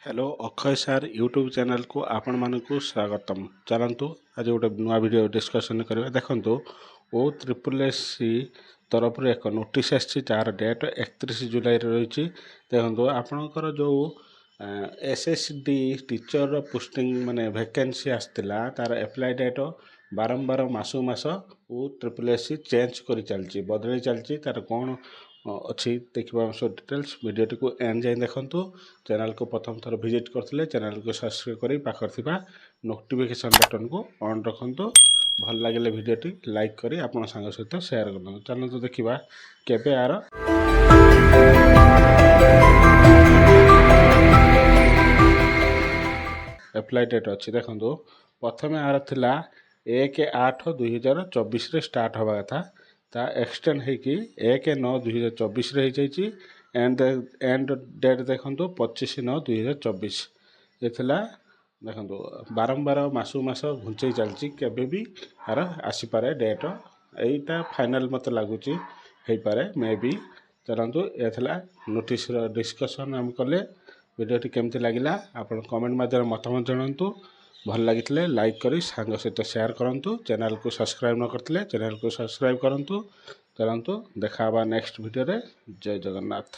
Hello Akshay सार YouTube channel को आपण मानक स्वागतम। चलतु आज गोटे नुआ वीडियो डिस्कसन करवा। देखो ओ ट्रिपल एस सी तरफ एक नोटिस आसी जार डेट 31 जुलाई रही। देखो आपणकर जो एसएसडी टीचर पोस्टिंग माने वैकेंसी आसला तार एप्लाई डेट बारंबार मासू मास वो ट्रिपल एस सी चेंज कर चलती बदली चलती तार कौन अच्छी देखा सब डिटेल्स वीडियो को एंड जाए देखूँ। चैनल को प्रथम थर विजिट करते चैनल को सब्सक्राइब कर पाखर नोटिफिकेशन बटन को ऑन रखु। भल लगे वीडियोटी लाइक करी आपन सांग सहित शेयर कर। चलते देखा केबे आर एप्लाई डेट अच्छी। देखो प्रथम आर थिला 1/8/2024 स्टार्ट हवा कथा ता एक्सटेंड होगी 1/9/2024 एंड डेट देखो 25/9/2024 ये देखो बारंबार मासू मास घुंचे चलती केबे भी यार आसीपारे डेट यहीटा फाइनल मत लगुच हो पारे मे बी। चलतु ये नोटिस डिस्कसन आम कले वीडियोटी केमती लगिला आपण कमेंट माध्यम मतामत जनातु। भल लगी लाइक करी सांग सहित शेयर करूँ। चैनल को सब्सक्राइब न करते चैनल को सब्सक्राइब करूँ। चलतु देखा नेक्स्ट वीडियो रे। जय जगन्नाथ।